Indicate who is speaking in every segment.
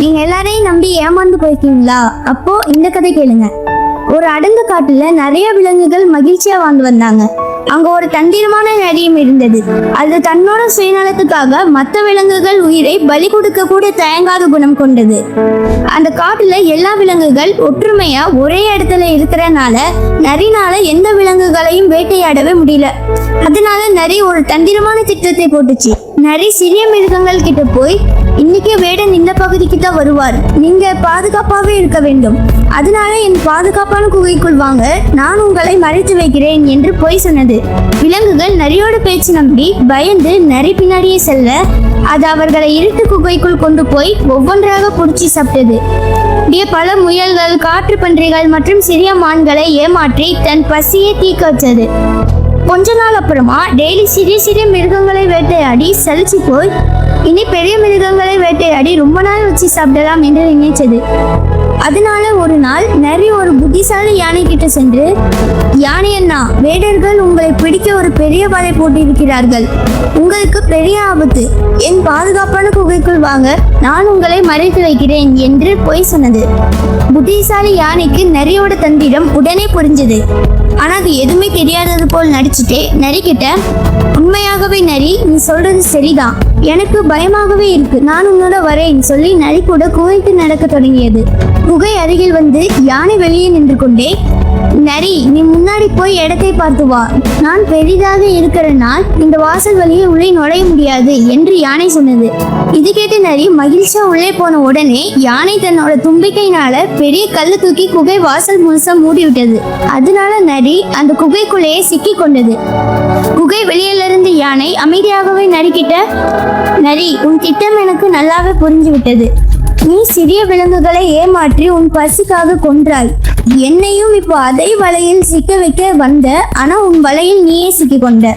Speaker 1: நீங்க எல்லாரையும் நம்பி ஏமாந்து போயிருக்கீங்களா? அப்போ இந்த கதை கேளுங்க. ஒரு அடர்ந்த காட்டுல நிறைய விலங்குகள் மகிழ்ச்சியா வாழ்ந்து வந்தாங்க. அங்க ஒரு தந்திரமான நரியும் இருந்தது. அது தன்னோட சுயநலத்துக்காக மற்ற விலங்குகள் உயிரை பலி கொடுக்க கூட தயங்காத குணம் கொண்டது. அந்த காட்டுல எல்லா விலங்குகள் ஒற்றுமையா ஒரே இடத்துல இருக்கிறனால நரினால எந்த விலங்குகளையும் வேட்டையாடவே முடியல. அதனால நரி ஒரு தந்திரமான திட்டத்தை போட்டுச்சு. நரி சிறிய மிருகங்கள் கிட்ட போய், இன்னைக்கு வேடன் இந்த பகுதிக்கு தான் வருவார், நீங்க பாதுகாப்பாவே இருக்க வேண்டும், அதனால என் பாதுகாப்பான குகைக்குள் வாங்க, நான் உங்களை மறைத்து வைக்கிறேன் என்று பொய் சொன்னது. விலங்குகள் நரியோட பேச்சு நம்பி பயந்து நரி பின்னாடியே செல்ல, அது அவர்களை இருட்டு குகைக்குள் கொண்டு போய் ஒவ்வொன்றாக புடிச்சு சாப்பிட்டது. இப்படியே பல முயல்கள், காற்று பன்றிகள் மற்றும் சிறிய மான்களை ஏமாற்றி தன் பசியை தீர்க்க வச்சது. கொஞ்ச நாள் அப்புறமா டெய்லி சிறிய சிறிய மிருகங்களை வேட்டையாடி சலிச்சு போய் இனி பெரிய மிருகங்களை வேட்டையாடி ரொம்ப நாள் வச்சு சாப்பிடலாம் என்று நினைச்சது. அதனால ஒரு நாள் நரி ஒரு புத்திசாலி யானை கிட்ட சென்று, யானை அண்ணா, வேடர்கள் உங்களை பிடிக்க ஒரு பெரிய வலை போட்டிருக்கிறார்கள், உங்களுக்கு பெரிய ஆபத்து, என் பாதுகாப்பான குகைக்குள் வாங்க, நான் உங்களை மறைத்து வைக்கிறேன் என்று பொய் சொன்னது. புத்திசாலி யானைக்கு நரியோட தந்திரம் உடனே புரிஞ்சது. ஆனா அது எதுவுமே தெரியாதது போல் நடிச்சுட்டே நரி கிட்ட, உண்மையாகவே நரி, நீ சொல்றது சரிதான், எனக்கு பயமாகவே இருக்கு, நான் உன்னோட வரேன் சொல்லி நரி கூட குகைக்கு நடக்க தொடங்கியது. குகை அருகில் வந்து யானை வெளியே நின்று கொண்டே, நரி, நீ முன்னாடி போய் இடத்தை பார்த்து வா, நான் பெரிதாக இருக்கிறனால் இந்த வாசல் வழியே உள்ளே நுழைய முடியாது என்று யானை சொன்னது. இது கேட்டு நரி மகிழ்ச்சியா உள்ளே போன உடனே யானை தன்னோட தும்பிக்கையினால பெரிய கல்லு தூக்கி குகை வாசல் முழுசா மூடிவிட்டது. அதனால நரி அந்த குகைக்குள்ளேயே சிக்கி கொண்டது. குகை வெளியிலிருந்து யானை அமைதியாகவே நரிக்கிட்ட, நரி, உன் திட்டம் எனக்கு நல்லாவே புரிஞ்சு விட்டது, நீ சிறிய விலங்குகளை ஏமாற்றி உன் பசிக்காக கொன்றாய், என்னையும் இப்போ அதே வலையில் சிக்க வைக்க வந்த, ஆனா உன் வலையில் நீயே சிக்கி கொண்ட,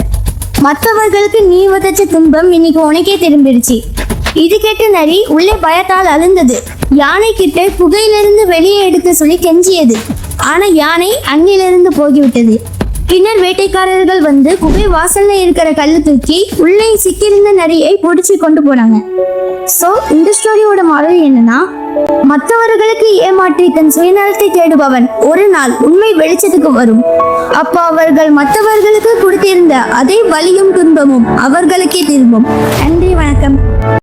Speaker 1: மற்றவர்களுக்கு நீ உதச்ச துன்பம் இன்னைக்கு உனக்கே திரும்பிடுச்சு. இது கேட்டு நரி உள்ளே பயத்தால் அழுந்தது. யானை கிட்ட குகையிலிருந்து வெளியே எடுக்க சொல்லி கெஞ்சியது. ஆனா யானை அங்கிலிருந்து போகிவிட்டது. பின்னர் வேட்டைக்காரர்கள் வந்து குகை வாசல்ல இருக்கிற கல்லு தூக்கி உள்ளே சிக்கியிருந்த நரியை பிடிச்சி கொண்டு போனாங்க. சோ இந்த ஸ்டோரியோட மாடல் என்னன்னா, மற்றவர்களுக்கு ஏமாற்றி தன் சுயநலத்தை தேடுபவன் ஒரு நாள் உண்மை வெளிச்சத்துக்கு வரும். அப்போ அவர்கள் மற்றவர்களுக்கு கொடுத்திருந்த அதே வலியும் துன்பமும் அவர்களுக்கே திரும்பும். நன்றி, வணக்கம்.